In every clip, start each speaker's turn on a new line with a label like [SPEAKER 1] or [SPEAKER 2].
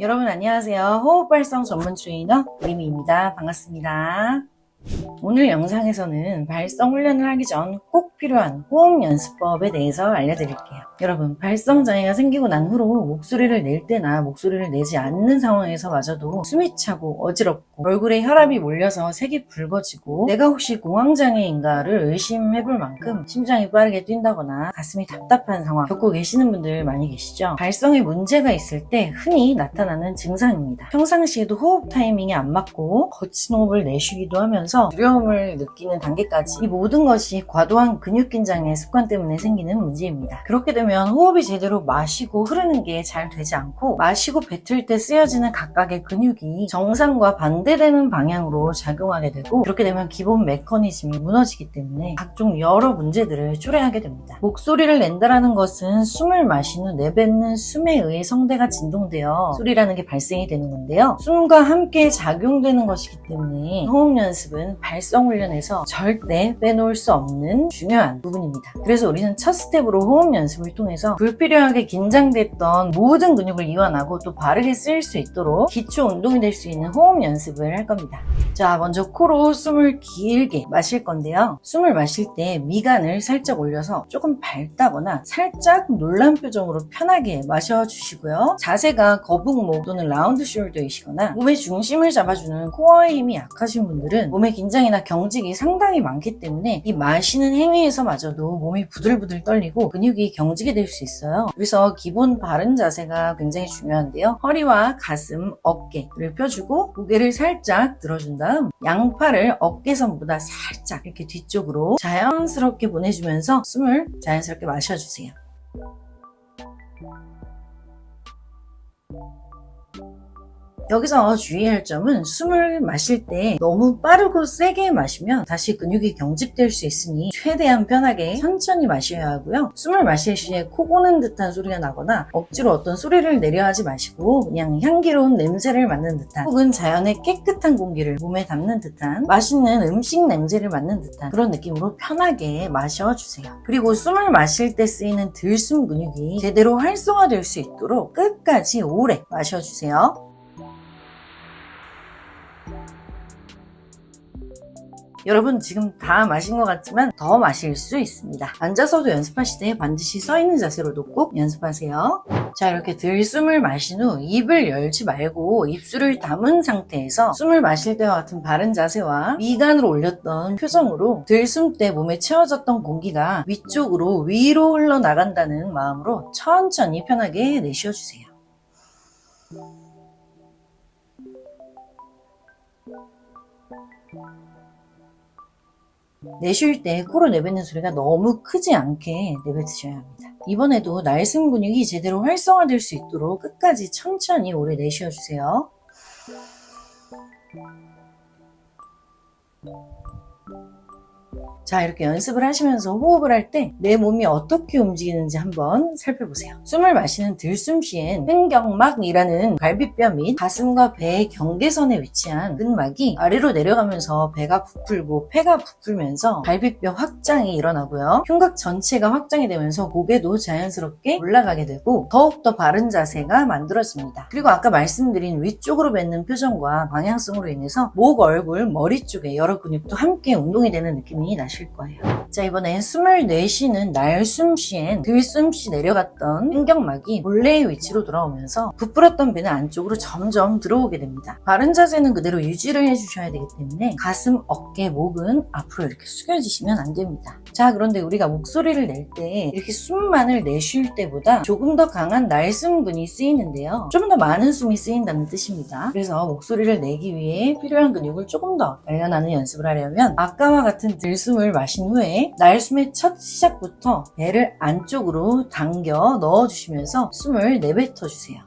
[SPEAKER 1] 여러분 안녕하세요. 호흡 발성 전문 트레이너 리미입니다. 반갑습니다. 오늘 영상에서는 발성 훈련을 하기 전 꼭 필요한 호흡 연습법에 대해서 알려드릴게요. 여러분, 발성 장애가 생기고 난 후로 목소리를 낼 때나 목소리를 내지 않는 상황에서 마저도 숨이 차고 어지럽고 얼굴에 혈압이 몰려서 색이 붉어지고 내가 혹시 공황장애인가를 의심해볼 만큼 심장이 빠르게 뛴다거나 가슴이 답답한 상황 겪고 계시는 분들 많이 계시죠? 발성에 문제가 있을 때 흔히 나타나는 증상입니다. 평상시에도 호흡 타이밍이 안 맞고 거친 호흡을 내쉬기도 하면서 두려움을 느끼는 단계까지 이 모든 것이 과도한 근육 긴장의 습관 때문에 생기는 문제입니다. 그렇게 되면 호흡이 제대로 마시고 흐르는 게 잘 되지 않고 마시고 뱉을 때 쓰여지는 각각의 근육이 정상과 반대되는 방향으로 작용하게 되고 그렇게 되면 기본 메커니즘이 무너지기 때문에 각종 여러 문제들을 초래하게 됩니다. 목소리를 낸다라는 것은 숨을 마신 후 내뱉는 숨에 의해 성대가 진동되어 소리라는 게 발생이 되는 건데요. 숨과 함께 작용되는 것이기 때문에 호흡 연습은 발성 훈련에서 절대 빼놓을 수 없는 중요한 부분입니다. 그래서 우리는 첫 스텝으로 호흡 연습을 통해서 불필요하게 긴장됐던 모든 근육을 이완하고 또 바르게 쓰일 수 있도록 기초 운동이 될 수 있는 호흡 연습을 할 겁니다. 자, 먼저 코로 숨을 길게 마실 건데요. 숨을 마실 때 미간을 살짝 올려서 조금 밝다거나 살짝 놀란 표정으로 편하게 마셔주시고요. 자세가 거북목 또는 라운드 숄더이시거나 몸의 중심을 잡아주는 코어의 힘이 약하신 분들은 몸의 긴장이나 경직이 상당히 많기 때문에 이 마시는 행위에서마저도 몸이 부들부들 떨리고 근육이 경직이 될 수 있어요. 그래서 기본 바른 자세가 굉장히 중요한데요. 허리와 가슴, 어깨를 펴주고 고개를 살짝 들어준 다음 양팔을 어깨선보다 살짝 이렇게 뒤쪽으로 자연스럽게 보내주면서 숨을 자연스럽게 마셔주세요. 여기서 주의할 점은 숨을 마실 때 너무 빠르고 세게 마시면 다시 근육이 경직될 수 있으니 최대한 편하게 천천히 마셔야 하고요. 숨을 마실 시에 코 고는 듯한 소리가 나거나 억지로 어떤 소리를 내려 하지 마시고 그냥 향기로운 냄새를 맡는 듯한 혹은 자연의 깨끗한 공기를 몸에 담는 듯한 맛있는 음식 냄새를 맡는 듯한 그런 느낌으로 편하게 마셔주세요. 그리고 숨을 마실 때 쓰이는 들숨 근육이 제대로 활성화될 수 있도록 끝까지 오래 마셔주세요. 여러분 지금 다 마신 것 같지만 더 마실 수 있습니다. 앉아서도 연습하실 때 반드시 서 있는 자세로도 꼭 연습하세요. 자, 이렇게 들숨을 마신 후 입을 열지 말고 입술을 담은 상태에서 숨을 마실 때와 같은 바른 자세와 미간으로 올렸던 표정으로 들숨 때 몸에 채워졌던 공기가 위쪽으로 위로 흘러나간다는 마음으로 천천히 편하게 내쉬어주세요. 내쉴 때 코로 내뱉는 소리가 너무 크지 않게 내뱉으셔야 합니다. 이번에도 날숨 근육이 제대로 활성화될 수 있도록 끝까지 천천히 오래 내쉬어주세요. 자, 이렇게 연습을 하시면서 호흡을 할 때 내 몸이 어떻게 움직이는지 한번 살펴보세요. 숨을 마시는 들숨 시엔 횡격막이라는 갈비뼈 및 가슴과 배의 경계선에 위치한 근막이 아래로 내려가면서 배가 부풀고 폐가 부풀면서 갈비뼈 확장이 일어나고요. 흉곽 전체가 확장이 되면서 고개도 자연스럽게 올라가게 되고 더욱더 바른 자세가 만들어집니다. 그리고 아까 말씀드린 위쪽으로 뱉는 표정과 방향성으로 인해서 목, 얼굴, 머리 쪽에 여러 근육도 함께 운동이 되는 느낌이 나실 거예요. 자, 이번엔 숨을 내쉬는 날숨 시엔 들숨 시 내려갔던 횡격막이 본래의 위치로 돌아오면서 부풀었던 배는 안쪽으로 점점 들어오게 됩니다. 바른 자세는 그대로 유지를 해주셔야 되기 때문에 가슴, 어깨, 목은 앞으로 이렇게 숙여지시면 안 됩니다. 자, 그런데 우리가 목소리를 낼 때 이렇게 숨만을 내쉴 때보다 조금 더 강한 날숨근이 쓰이는데요. 좀 더 많은 숨이 쓰인다는 뜻입니다. 그래서 목소리를 내기 위해 필요한 근육을 조금 더 단련하는 연습을 하려면 아까와 같은 들숨을 마신 후에 날숨의 첫 시작부터 배를 안쪽으로 당겨 넣어주시면서 숨을 내뱉어주세요.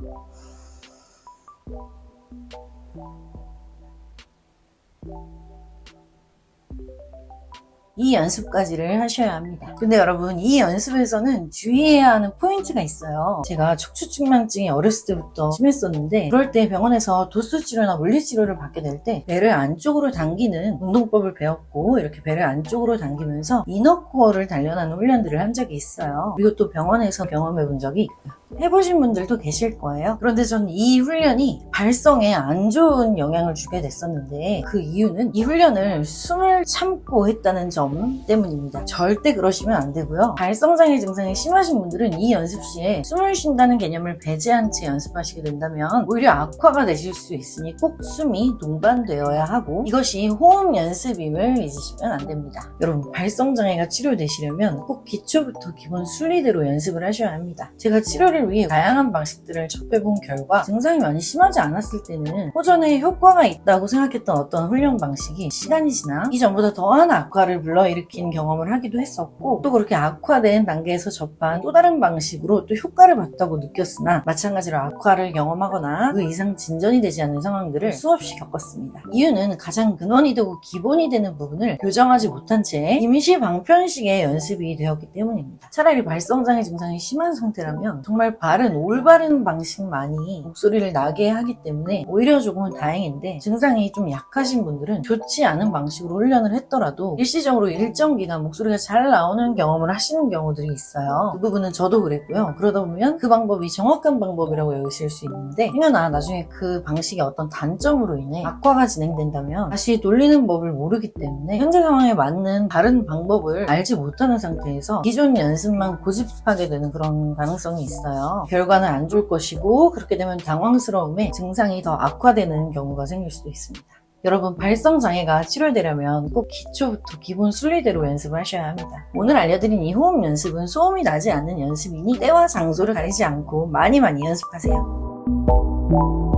[SPEAKER 1] 이 연습까지를 하셔야 합니다. 근데 여러분, 이 연습에서는 주의해야 하는 포인트가 있어요. 제가 척추측만증이 어렸을 때부터 심했었는데 그럴 때 병원에서 도수치료나 물리치료를 받게 될 때 배를 안쪽으로 당기는 운동법을 배웠고 이렇게 배를 안쪽으로 당기면서 이너코어를 단련하는 훈련들을 한 적이 있어요. 그리고 또 병원에서 경험해 본 적이 있고요. 해보신 분들도 계실 거예요. 그런데 전 이 훈련이 발성에 안 좋은 영향을 주게 됐었는데 그 이유는 이 훈련을 숨을 참고 했다는 점 때문입니다. 절대 그러시면 안 되고요. 발성장애 증상이 심하신 분들은 이 연습 시에 숨을 쉰다는 개념을 배제한 채 연습하시게 된다면 오히려 악화가 되실 수 있으니 꼭 숨이 동반되어야 하고 이것이 호흡 연습임을 잊으시면 안 됩니다. 여러분, 발성장애가 치료되시려면 꼭 기초부터 기본 순리대로 연습을 하셔야 합니다. 제가 치료를 위해 다양한 방식들을 접해본 결과 증상이 많이 심하지 않았을 때는 호전에 효과가 있다고 생각했던 어떤 훈련 방식이 시간이 지나 이전보다 더한 악화를 불러일으킨 경험을 하기도 했었고 또 그렇게 악화된 단계에서 접한 또 다른 방식으로 또 효과를 봤다고 느꼈으나 마찬가지로 악화를 경험하거나 그 이상 진전이 되지 않는 상황들을 수없이 겪었습니다. 이유는 가장 근원이 되고 기본이 되는 부분을 교정하지 못한 채 임시 방편식의 연습이 되었기 때문입니다. 차라리 발성장애 증상이 심한 상태라면 정말 올바른 방식만이 목소리를 나게 하기 때문에 오히려 조금은 다행인데 증상이 좀 약하신 분들은 좋지 않은 방식으로 훈련을 했더라도 일시적으로 일정 기간 목소리가 잘 나오는 경험을 하시는 경우들이 있어요. 그 부분은 저도 그랬고요. 그러다 보면 그 방법이 정확한 방법이라고 여기실 수 있는데 행여나 나중에 그 방식의 어떤 단점으로 인해 악화가 진행된다면 다시 돌리는 법을 모르기 때문에 현재 상황에 맞는 다른 방법을 알지 못하는 상태에서 기존 연습만 고집하게 되는 그런 가능성이 있어요. 결과는 안 좋을 것이고 그렇게 되면 당황스러움에 증상이 더 악화되는 경우가 생길 수도 있습니다. 여러분, 발성장애가 치료되려면 꼭 기초부터 기본 순리대로 연습을 하셔야 합니다. 오늘 알려드린 이 호흡 연습은 소음이 나지 않는 연습이니 때와 장소를 가리지 않고 많이 연습하세요.